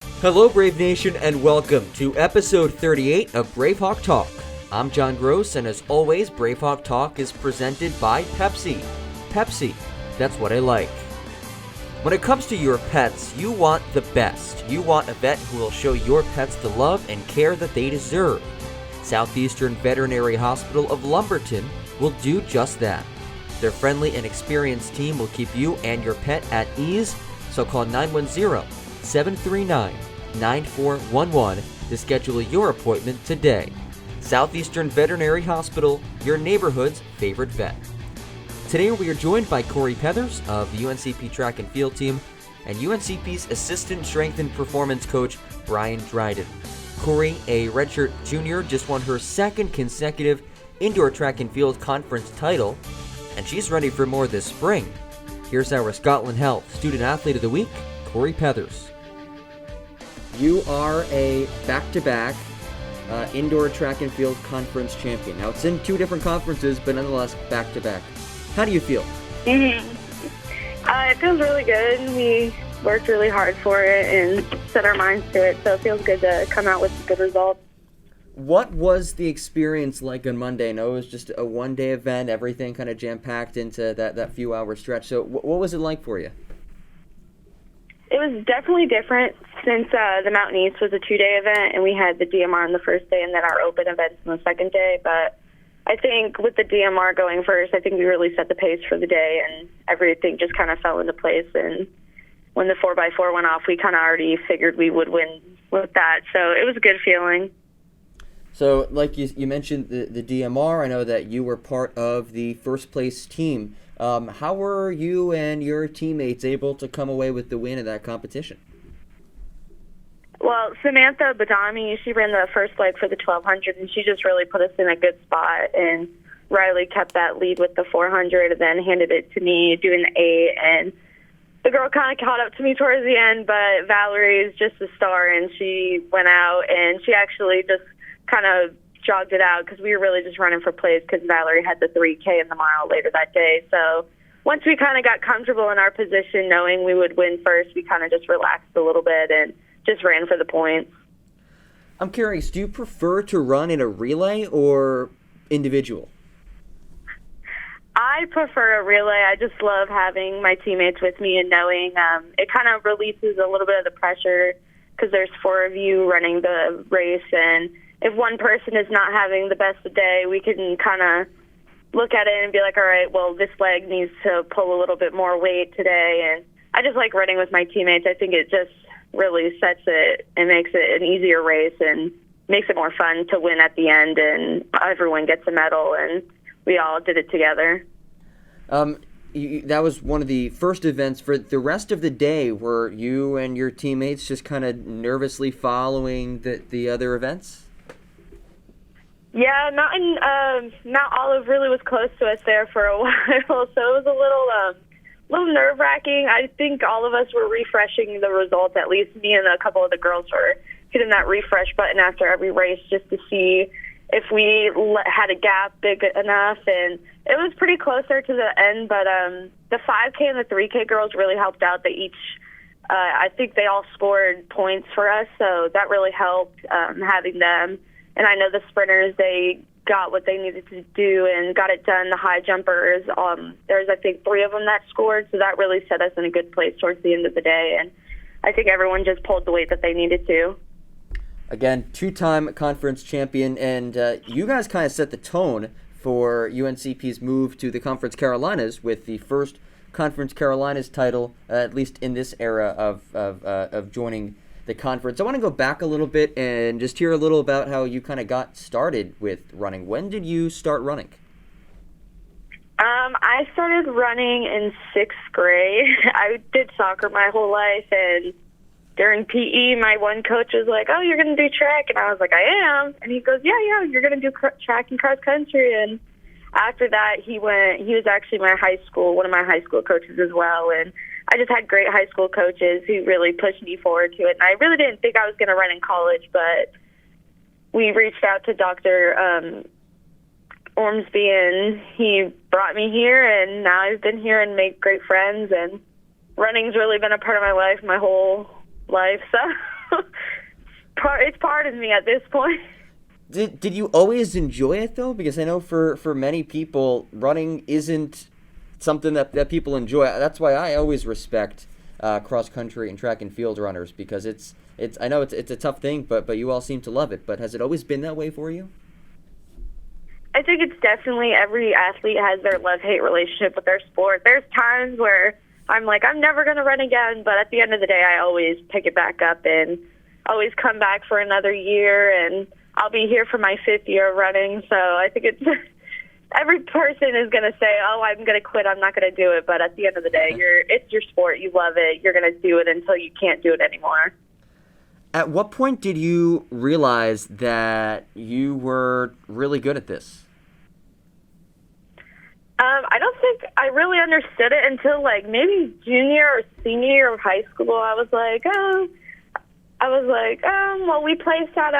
Hello, Brave Nation, and welcome to episode 38 of BraveHawk Talk. I'm John Gross, and as always, BraveHawk Talk is presented by Pepsi. Pepsi, that's what I like. When it comes to your pets, you want the best. You want a vet who will show your pets the love and care that they deserve. Southeastern Veterinary Hospital of Lumberton will do just that. Their friendly and experienced team will keep you and your pet at ease, so call 910-739-9411 to schedule your appointment today. Southeastern Veterinary Hospital, your neighborhood's favorite vet. Today we are joined by Pethers of the UNCP track and field team and UNCP's assistant strength and performance coach, Dryden. Corey, a redshirt junior, just won her second consecutive indoor track and field conference title, and she's ready for more this spring. Here's our Scotland Health Student Athlete of the Week, Corey Pethers. You are a back-to-back indoor track and field conference champion. Now, it's in two different conferences, but nonetheless, back-to-back. How do you feel? It feels really good. We worked really hard for it and set our minds to it, so it feels good to come out with good results. What was the experience like on Monday? I know it was just a one-day event, everything kind of jam-packed into that few-hour stretch. So what was it like for you? It was definitely different since the Mountain East was a two-day event, and we had the DMR on the first day and then our open events on the second day, but I think with the DMR going first, I think we really set the pace for the day, and everything just kind of fell into place. And when the 4x4 went off, we kind of already figured we would win with that. So it was a good feeling. So like you mentioned the DMR, I know that you were part of the first place team. How were you and your teammates able to come away with the win of that competition? Well, Samantha Badami, she ran the first leg for the 1200, and she just really put us in a good spot. And Riley kept that lead with the 400 and then handed it to me doing the 8. And the girl kind of caught up to me towards the end, but Valerie is just a star, and she went out, and she actually just kind of jogged it out because we were really just running for place because Valerie had the 3K in the mile later that day. So once we kind of got comfortable in our position, knowing we would win first, we kind of just relaxed a little bit and just ran for the points. I'm curious, do you prefer to run in a relay or individual? I prefer a relay. I just love having my teammates with me and knowing it kind of releases a little bit of the pressure because there's 4 of you running the race, and if one person is not having the best of day, we can kind of look at it and be like, all right, well, this leg needs to pull a little bit more weight today. And I just like running with my teammates. I think it just really sets it and makes it an easier race and makes it more fun to win at the end, and everyone gets a medal, and we all did it together. That was one of the first events. For the rest of the day, were you and your teammates just kind of nervously following the other events? Yeah, Mount Olive really was close to us there for a while, so it was a little nerve-wracking. I think all of us were refreshing the results, at least me and a couple of the girls were hitting that refresh button after every race just to see if we had a gap big enough, and it was pretty closer to the end, but the 5K and the 3K girls really helped out. They each, I think they all scored points for us, so that really helped having them. And I know the sprinters, they got what they needed to do and got it done. The high jumpers, there's, I think, 3 of them that scored, so that really set us in a good place towards the end of the day. And I think everyone just pulled the weight that they needed to. Again, 2-time conference champion, and you guys kind of set the tone for UNCP's move to the Conference Carolinas with the first Conference Carolinas title, at least in this era of joining the conference. I want to go back a little bit and just hear a little about how you kind of got started with running. When did you start running? I started running in 6th grade. I did soccer my whole life, and during PE, my one coach was like, "Oh, you're going to do track," and I was like, "I am," and he goes, "Yeah, you're going to do track and cross country." And after that, he was actually one of my high school coaches as well, and I just had great high school coaches who really pushed me forward to it. And I really didn't think I was going to run in college, but we reached out to Dr. Ormsby, and he brought me here, and now I've been here and made great friends, and running's really been a part of my life, my whole life. So it's part of me at this point. Did you always enjoy it, though? Because I know for many people, running isn't something that people enjoy. That's why I always respect cross-country and track and field runners, because it's I know it's a tough thing, but you all seem to love it. But has it always been that way for you? I think it's definitely every athlete has their love-hate relationship with their sport. There's times where I'm like, I'm never going to run again, but at the end of the day, I always pick it back up and always come back for another year, and I'll be here for my 5th year of running. So I think it's every person is going to say, oh, I'm going to quit, I'm not going to do it. But at the end of the day, it's your sport, you love it, you're going to do it until you can't do it anymore. At what point did you realize that you were really good at this? I don't think I really understood it until like maybe junior or senior year of high school. I was like, well, we placed at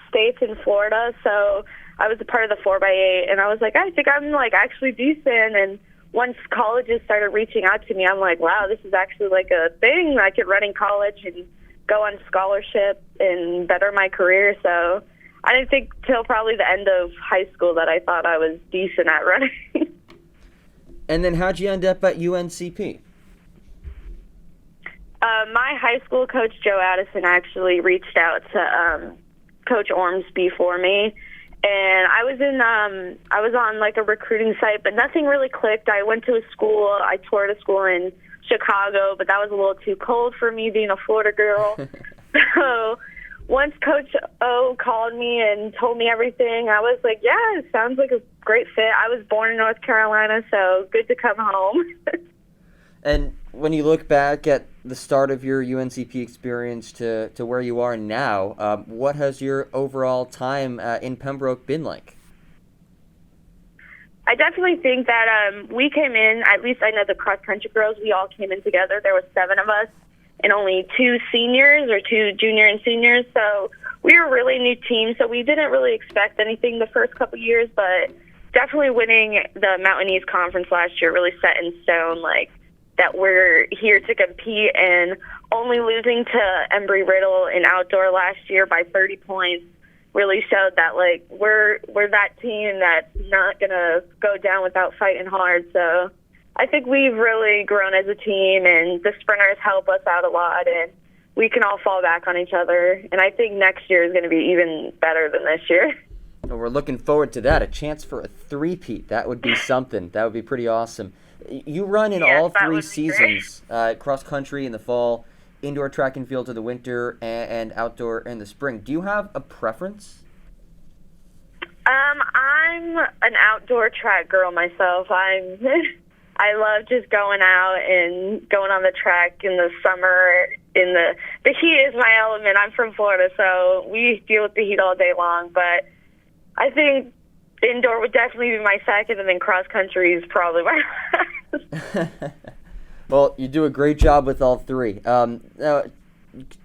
states in Florida, so I was a part of the 4x8, and I was like, I think I'm like actually decent. And once colleges started reaching out to me, I'm like, wow, this is actually like a thing. I could run in college and go on scholarship and better my career. So I didn't think till probably the end of high school that I thought I was decent at running. And then how'd you end up at UNCP? My high school coach, Joe Addison, actually reached out to Coach Ormsby for me. And I was on like a recruiting site, but nothing really clicked. I went to a school. I toured a school in Chicago, but that was a little too cold for me being a Florida girl. So once Coach O called me and told me everything, I was like, yeah, it sounds like a great fit. I was born in North Carolina, so good to come home. And when you look back at the start of your UNCP experience to where you are now, what has your overall time in Pembroke been like? I definitely think that we came in, at least I know the cross-country girls, we all came in together. There was 7 of us and only 2 seniors or 2 junior and seniors. So we were a really new team, so we didn't really expect anything the first couple years, but definitely winning the Mountain East Conference last year really set in stone, like, that we're here to compete, and only losing to Embry-Riddle in outdoor last year by 30 points really showed that, like, we're that team that's not going to go down without fighting hard. So I think we've really grown as a team, and the sprinters help us out a lot, and we can all fall back on each other. And I think next year is going to be even better than this year. Well, we're looking forward to that, a chance for a three-peat. That would be something. That would be pretty awesome. You run in all 3 seasons, cross-country in the fall, indoor track and field in the winter, and outdoor in the spring. Do you have a preference? I'm an outdoor track girl myself. I love just going out and going on the track in the summer. The heat is my element. I'm from Florida, so we deal with the heat all day long. But I think indoor would definitely be my second, and then cross-country is probably my last. Well, you do a great job with all 3. Now,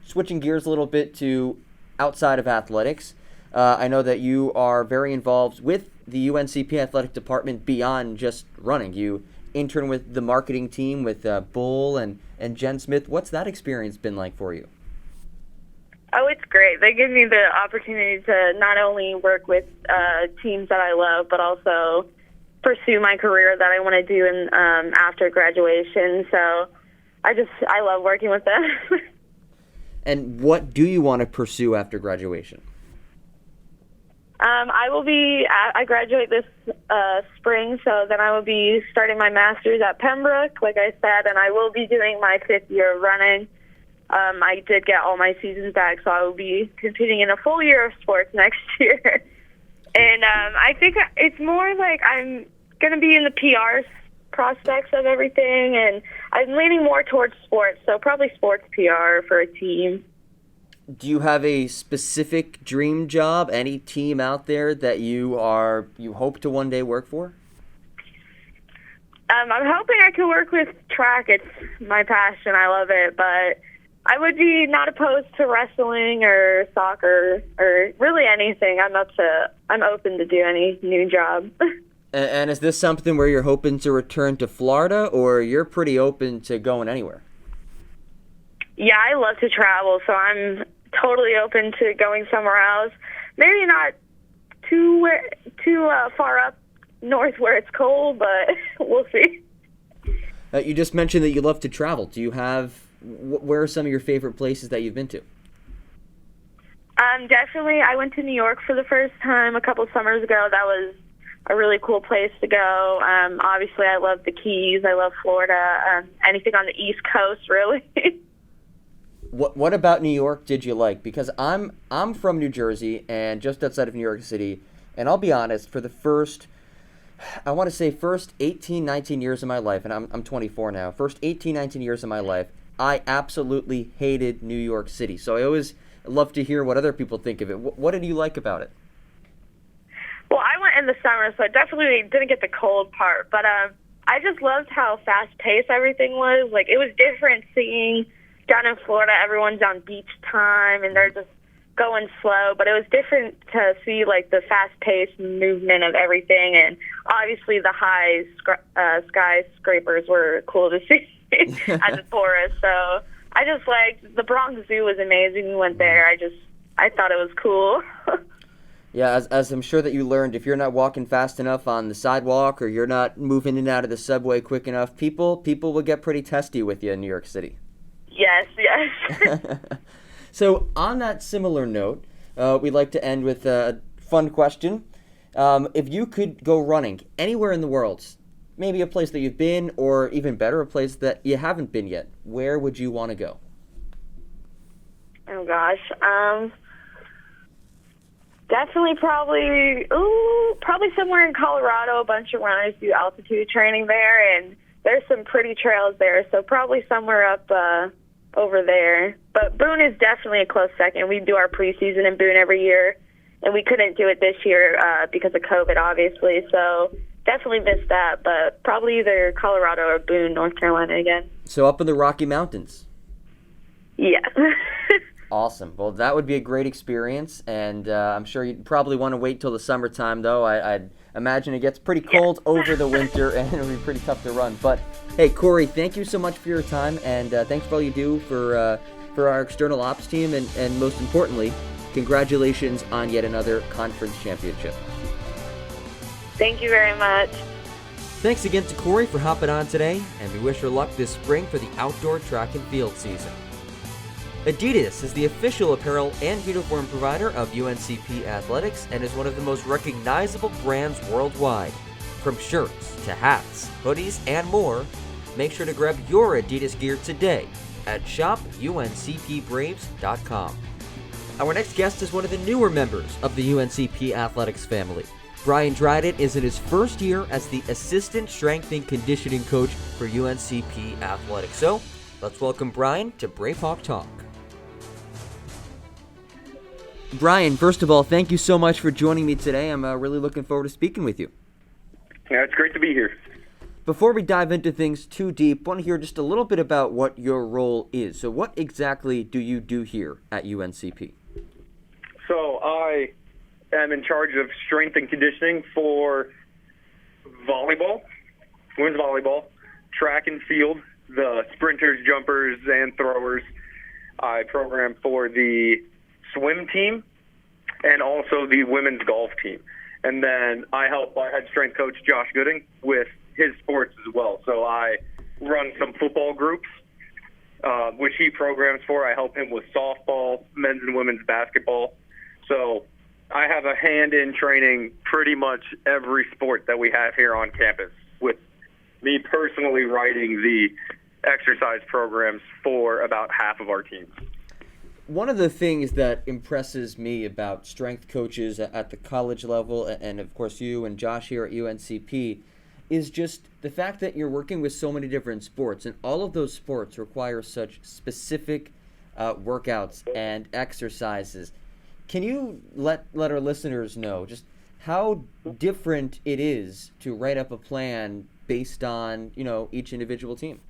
switching gears a little bit to outside of athletics, I know that you are very involved with the UNCP athletic department beyond just running. You intern with the marketing team with Bull and Jen Smith. What's that experience been like for you? Oh, it's great. They give me the opportunity to not only work with teams that I love, but also pursue my career that I want to do in after graduation. So I love working with them. And what do you want to pursue after graduation? I graduate this spring, so then I will be starting my master's at Pembroke, like I said, and I will be doing my 5th year of running. I did get all my seasons back, so I will be competing in a full year of sports next year. And I think it's more like I'm going to be in the PR prospects of everything, and I'm leaning more towards sports, so probably sports PR for a team. Do you have a specific dream job, any team out there that you hope to one day work for? I'm hoping I can work with track. It's my passion. I love it, but I would be not opposed to wrestling or soccer or really anything. I'm open to do any new job. And is this something where you're hoping to return to Florida, or you're pretty open to going anywhere? Yeah, I love to travel, so I'm totally open to going somewhere else. Maybe not too far up north where it's cold, but we'll see. You just mentioned that you love to travel. Do you have where are some of your favorite places that you've been to? Definitely, I went to New York for the first time a couple summers ago. That was a really cool place to go. Obviously, I love the Keys. I love Florida. Anything on the East Coast, really. What about New York did you like? Because I'm from New Jersey and just outside of New York City, and I'll be honest, for the first 18, 19 years of my life, and I'm 24 now, first 18, 19 years of my life, I absolutely hated New York City. So I always love to hear what other people think of it. What did you like about it? Well, I went in the summer, so I definitely didn't get the cold part. But I just loved how fast-paced everything was. Like, it was different seeing down in Florida, everyone's on beach time, and they're just going slow. But it was different to see, like, the fast-paced movement of everything. And obviously the high skyscrapers were cool to see as a tourist. So I just liked the Bronx Zoo was amazing. We went there. I thought it was cool. Yeah, as I'm sure that you learned, if you're not walking fast enough on the sidewalk or you're not moving in and out of the subway quick enough, people will get pretty testy with you in New York City. Yes. So on that similar note, we'd like to end with a fun question. If you could go running anywhere in the world, maybe a place that you've been, or even better, a place that you haven't been yet, where would you want to go? Oh, gosh. Definitely probably somewhere in Colorado. A bunch of runners do altitude training there, and there's some pretty trails there, so probably somewhere up over there. But Boone is definitely a close second. We do our preseason in Boone every year, and we couldn't do it this year because of COVID, obviously, so definitely missed that, but probably either Colorado or Boone, North Carolina again. So up in the Rocky Mountains? Yeah. Awesome. Well, that would be a great experience, and I'm sure you'd probably want to wait till the summertime, though. I'd imagine it gets pretty cold over the winter, and it'll be pretty tough to run. But, hey, Corey, thank you so much for your time, and thanks for all you do for our external ops team, and most importantly, congratulations on yet another conference championship. Thank you very much. Thanks again to Corey for hopping on today, and we wish her luck this spring for the outdoor track and field season. Adidas is the official apparel and uniform provider of UNCP Athletics and is one of the most recognizable brands worldwide. From shirts to hats, hoodies, and more, make sure to grab your Adidas gear today at shopuncpbraves.com. Our next guest is one of the newer members of the UNCP Athletics family. Brian Dryden is in his first year as the Assistant Strength and Conditioning Coach for UNCP Athletics. So, let's welcome Brian to BraveHawk Talk. Brian, first of all, thank you so much for joining me today. I'm really looking forward to speaking with you. Yeah, it's great to be here. Before we dive into things too deep, I want to hear just a little bit about what your role is. So what exactly do you do here at UNCP? So I am in charge of strength and conditioning for volleyball, women's volleyball, track and field, the sprinters, jumpers, and throwers. I program for the swim team and also the women's golf team. And then I help our head strength coach, Josh Gooding, with his sports as well. So I run some football groups, which he programs for. I help him with softball, men's and women's basketball. So I have a hand in training pretty much every sport that we have here on campus, with me personally writing the exercise programs for about half of our teams. One of the things that impresses me about strength coaches at the college level, and of course you and Josh here at UNCP, is just the fact that you're working with so many different sports, and all of those sports require such specific workouts and exercises. Can you let our listeners know just how different it is to write up a plan based on, each individual team?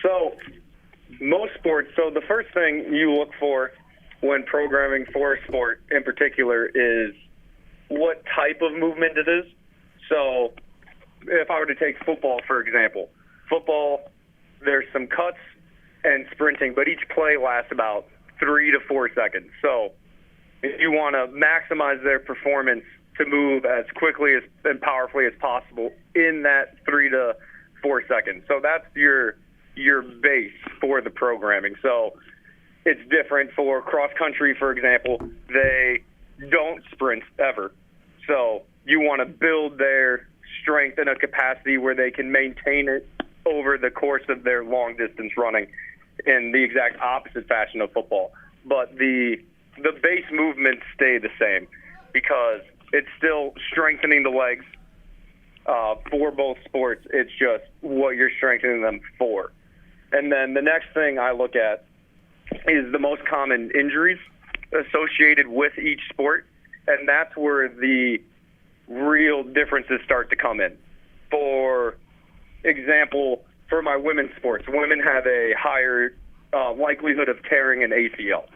So most sports, so the first thing you look for when programming for a sport in particular is what type of movement it is. So if I were to take football, for example, football, there's some cuts and sprinting, but each play lasts about 3 to 4 seconds. So if you want to maximize their performance to move as quickly and powerfully as possible in that 3 to 4 seconds. So that's your base for the programming. So it's different for cross country, for example. They don't sprint ever. So you want to build their strength in a capacity where they can maintain it over the course of their long distance running in the exact opposite fashion of football. But the base movements stay the same because it's still strengthening the legs for both sports. It's just what you're strengthening them for. And then the next thing I look at is the most common injuries associated with each sport, and that's where the real differences start to come in. For example, for my women's sports, women have a higher likelihood of tearing an ACL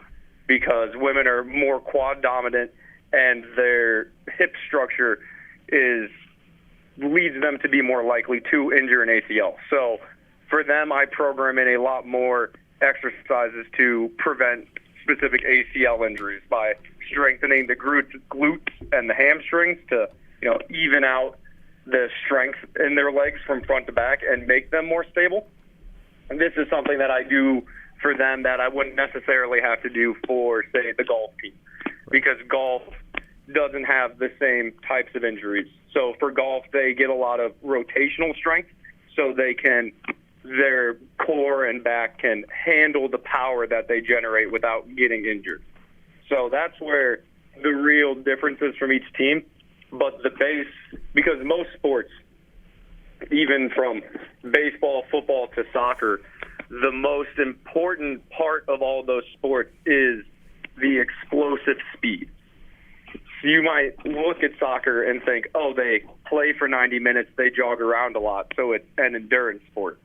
because women are more quad dominant and their hip structure leads them to be more likely to injure an ACL. So for them, I program in a lot more exercises to prevent specific ACL injuries by strengthening the glutes and the hamstrings to, even out the strength in their legs from front to back and make them more stable. And this is something that I do for them that I wouldn't necessarily have to do for, say, the golf team, because golf doesn't have the same types of injuries. So for golf, they get a lot of rotational strength, so their core and back can handle the power that they generate without getting injured. So that's where the real differences from each team. But the base, because most sports, even from baseball, football to soccer, the most important part of all those sports is the explosive speed. You might look at soccer and think, oh, they play for 90 minutes, they jog around a lot, so it's an endurance sport.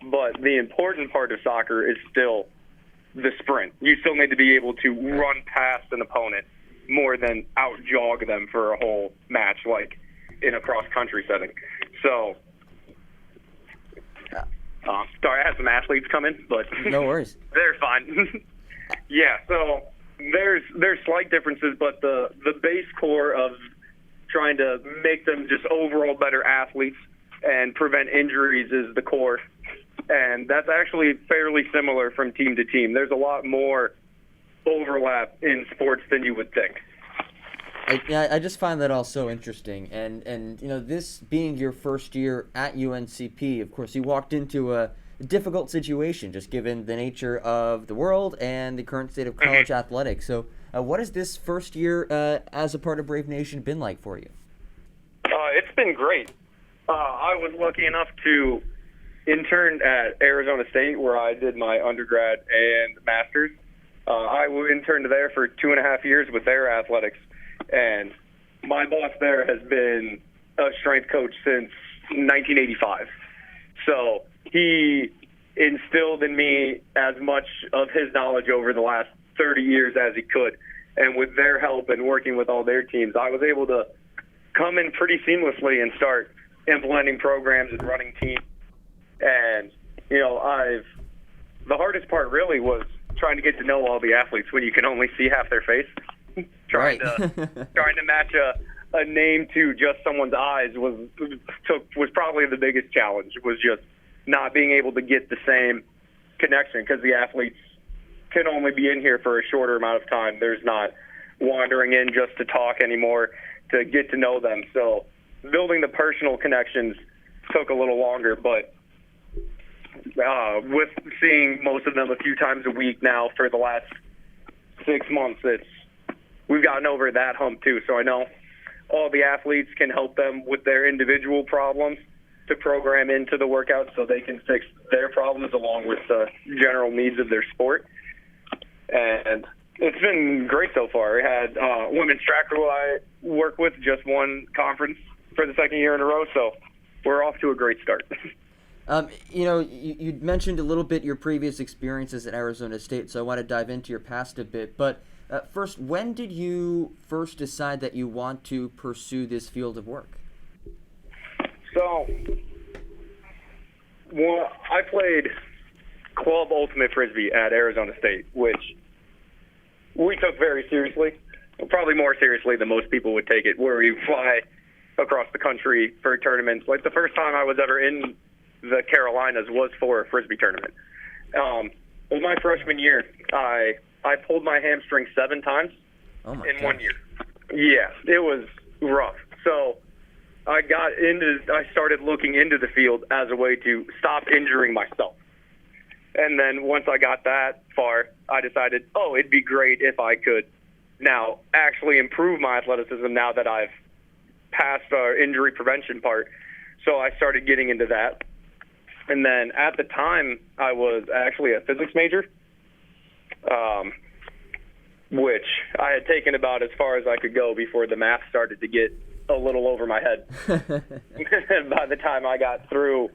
But the important part of soccer is still the sprint. You still need to be able to run past an opponent more than out-jog them for a whole match, like in a cross-country setting. So, sorry, I had some athletes come in, but no worries. They're fine. Yeah, so there's slight differences, but the base core of trying to make them just overall better athletes and prevent injuries is the core. And that's actually fairly similar from team to team. There's a lot more overlap in sports than you would think. I just find that all so interesting. And this being your first year at UNCP, of course, you walked into a difficult situation just given the nature of the world and the current state of college athletics. So what has this first year as a part of Brave Nation been like for you? It's been great. I was lucky enough to intern at Arizona State, where I did my undergrad and master's. I interned there for 2.5 years with their athletics, and my boss there has been a strength coach since 1985. So he instilled in me as much of his knowledge over the last 30 years as he could. And with their help and working with all their teams, I was able to come in pretty seamlessly and start implementing programs and running teams. And, the hardest part really was trying to get to know all the athletes when you can only see half their face. trying to match a name to just someone's eyes was probably the biggest challenge, was just not being able to get the same connection, because the athletes can only be in here for a shorter amount of time. There's not wandering in just to talk anymore, to get to know them. So building the personal connections took a little longer, but with seeing most of them a few times a week now for the last 6 months, we've gotten over that hump too. So I know all the athletes can help them with their individual problems to program into the workout so they can fix their problems along with the general needs of their sport. And it's been great so far. We had women's track, who I work with, just won conference for the second year in a row, so we're off to a great start. You mentioned a little bit your previous experiences at Arizona State, so I want to dive into your past a bit. But first, when did you first decide that you want to pursue this field of work? So, I played club ultimate frisbee at Arizona State, which we took very seriously, probably more seriously than most people would take it, where we fly across the country for tournaments. Like, the first time I was ever in the Carolinas was for a Frisbee tournament. It was my freshman year. I pulled my hamstring 7 times in 1 year. Yeah, it was rough. So I started looking into the field as a way to stop injuring myself. And then once I got that far, I decided, it'd be great if I could now actually improve my athleticism now that I've passed our injury prevention part. So I started getting into that. And then at the time, I was actually a physics major, which I had taken about as far as I could go before the math started to get a little over my head. By the time I got through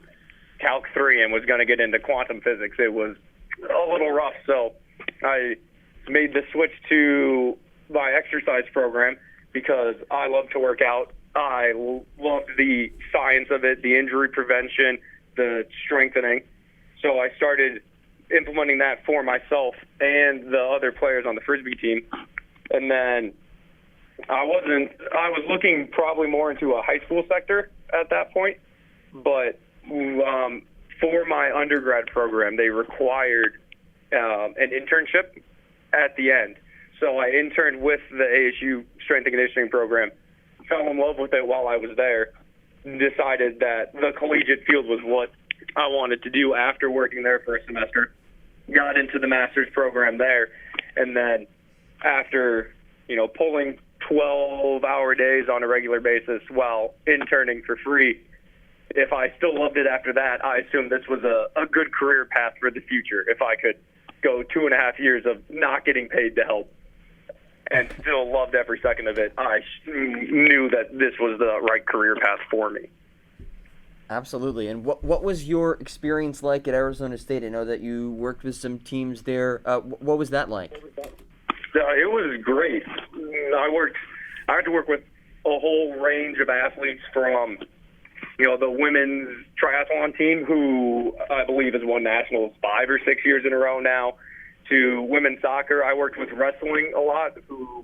Calc 3 and was going to get into quantum physics, it was a little rough. So I made the switch to my exercise program because I love to work out. I loved the science of it, the injury prevention, the strengthening. So I started implementing that for myself and the other players on the Frisbee team. And then I was looking probably more into a high school sector at that point, but for my undergrad program, they required an internship at the end. So I interned with the ASU strength and conditioning program, fell in love with it while I was there, decided that the collegiate field was what I wanted to do after working there for a semester, got into the master's program there, and then after, pulling 12-hour days on a regular basis while interning for free, if I still loved it after that, I assumed this was a good career path for the future. If I could go 2.5 years of not getting paid to help and still loved every second of it, I knew that this was the right career path for me. Absolutely. And what was your experience like at Arizona State? I know that you worked with some teams there. What was that like? It was great. I had to work with a whole range of athletes from, the women's triathlon team, who I believe has won nationals 5 or 6 years in a row now, to women's soccer. I worked with wrestling a lot, who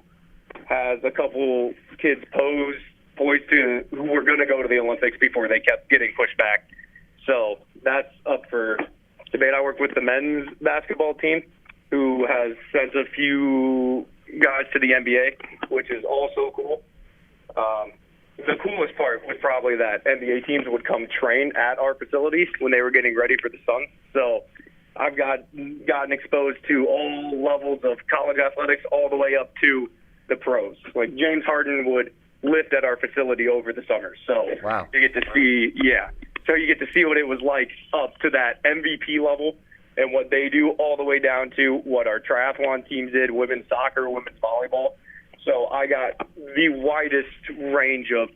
has a couple kids poised to who were going to go to the Olympics before they kept getting pushed back. So that's up for debate. I worked with the men's basketball team, who has sent a few guys to the NBA, which is also cool. The coolest part was probably that NBA teams would come train at our facilities when they were getting ready for the Suns. So I've gotten exposed to all levels of college athletics all the way up to the pros. Like James Harden would lift at our facility over the summer. So wow. You get to see, So you get to see what it was like up to that MVP level and what they do, all the way down to what our triathlon teams did, women's soccer, women's volleyball. So I got the widest range of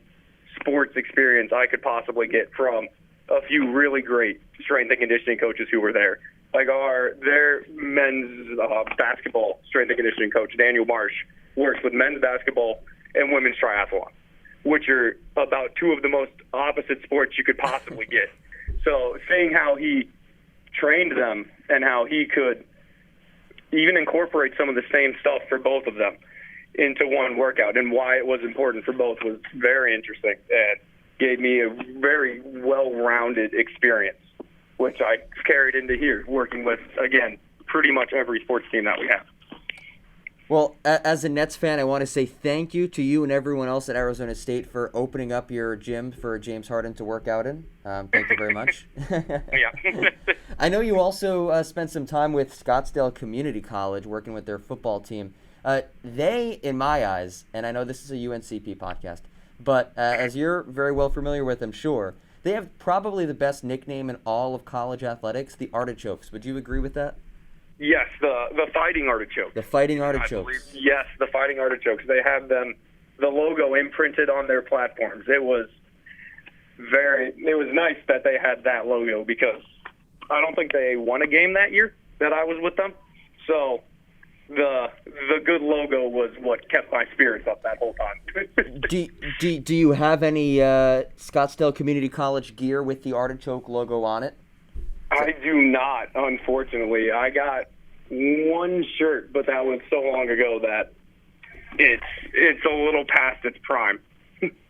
sports experience I could possibly get from a few really great strength and conditioning coaches who were there. Like their men's basketball strength and conditioning coach, Daniel Marsh, works with men's basketball and women's triathlon, which are about two of the most opposite sports you could possibly get. So seeing how he trained them and how he could even incorporate some of the same stuff for both of them into one workout and why it was important for both was very interesting and gave me a very well-rounded experience, which I carried into here, working with, again, pretty much every sports team that we have. Well, as a Nets fan, I want to say thank you to you and everyone else at Arizona State for opening up your gym for James Harden to work out in. Thank you very much. Yeah. I know you also spent some time with Scottsdale Community College working with their football team. They, in my eyes, and I know this is a UNCP podcast, but as you're very well familiar with, I'm sure, they have probably the best nickname in all of college athletics, the Artichokes. Would you agree with that? Yes, the Fighting Artichokes. The Fighting Artichokes. Yes, the Fighting Artichokes. They have the logo imprinted on their platforms. It was nice that they had that logo because I don't think they won a game that year that I was with them. So the good logo was what kept my spirits up that whole time. Do you have any Scottsdale Community College gear with the Artichoke logo on it? I do not, unfortunately. I got one shirt, but that was so long ago that it's a little past its prime.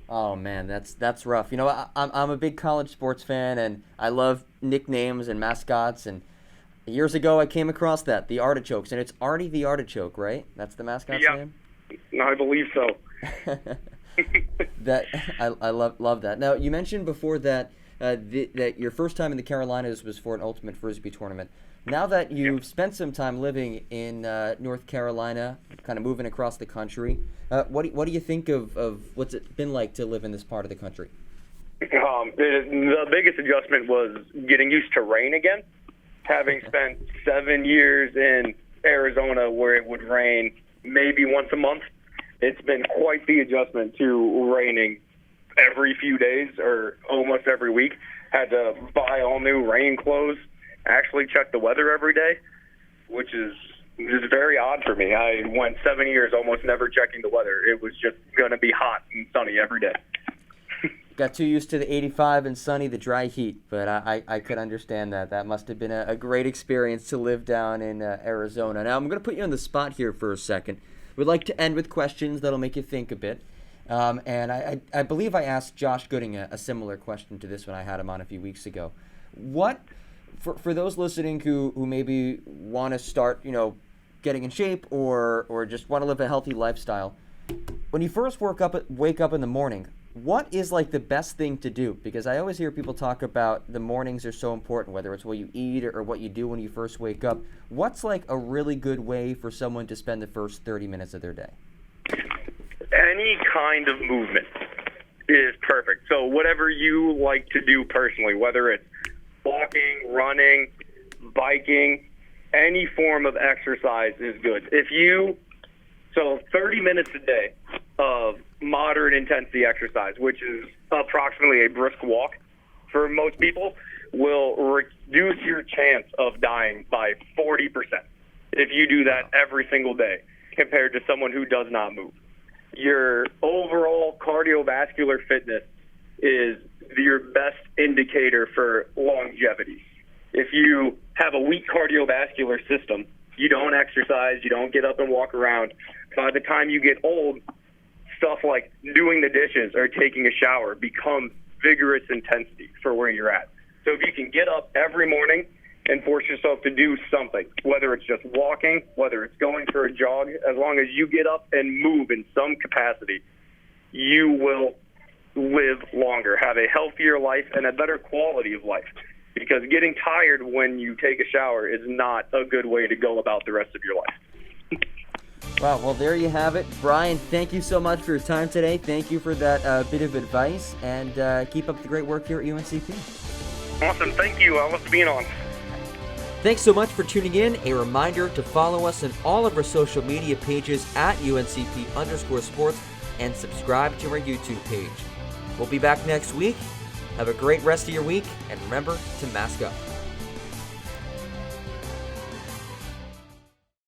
Oh man, that's rough. You know, I'm a big college sports fan, and I love nicknames and mascots. And years ago, I came across the Artichokes, and it's Artie the Artichoke, right? That's the mascot's name. I believe so. That I love that. Now, you mentioned before that that your first time in the Carolinas was for an ultimate frisbee tournament. Now that you've spent some time living in North Carolina, kind of moving across the country, what do you think of what's it been like to live in this part of the country? The biggest adjustment was getting used to rain again. Having spent 7 years in Arizona where it would rain maybe once a month, it's been quite the adjustment to raining every few days or almost every week. Had to buy all new rain clothes, actually check the weather every day, which is very odd for me. I went 7 years almost never checking the weather. It was just going to be hot and sunny every day. Got too used to the 85 and sunny, the dry heat, but I could understand that. That must have been a great experience to live down in Arizona. Now, I'm going to put you on the spot here for a second. We'd like to end with questions that'll make you think a bit. And I believe I asked Josh Gooding a similar question to this when I had him on a few weeks ago. What, for those listening who maybe want to start, getting in shape or just want to live a healthy lifestyle, when you first wake up in the morning, what is like the best thing to do? Because I always hear people talk about the mornings are so important, whether it's what you eat or what you do when you first wake up. What's like a really good way for someone to spend the first 30 minutes of their day? Any kind of movement is perfect. So whatever you like to do personally, whether it's walking, running, biking, any form of exercise is good. So 30 minutes a day of moderate intensity exercise, which is approximately a brisk walk for most people, will reduce your chance of dying by 40% if you do that every single day compared to someone who does not move. Your overall cardiovascular fitness is your best indicator for longevity. If you have a weak cardiovascular system, you don't exercise, you don't get up and walk around, by the time you get old, stuff like doing the dishes or taking a shower becomes vigorous intensity for where you're at. So if you can get up every morning and force yourself to do something, whether it's just walking, whether it's going for a jog, as long as you get up and move in some capacity, you will live longer, have a healthier life and a better quality of life. Because getting tired when you take a shower is not a good way to go about the rest of your life. Wow, well, there you have it. Brian, thank you so much for your time today. Thank you for that bit of advice, and keep up the great work here at UNCP. Awesome. Thank you. I love being on. Thanks so much for tuning in. A reminder to follow us on all of our social media pages at UNCP_sports and subscribe to our YouTube page. We'll be back next week. Have a great rest of your week, and remember to mask up.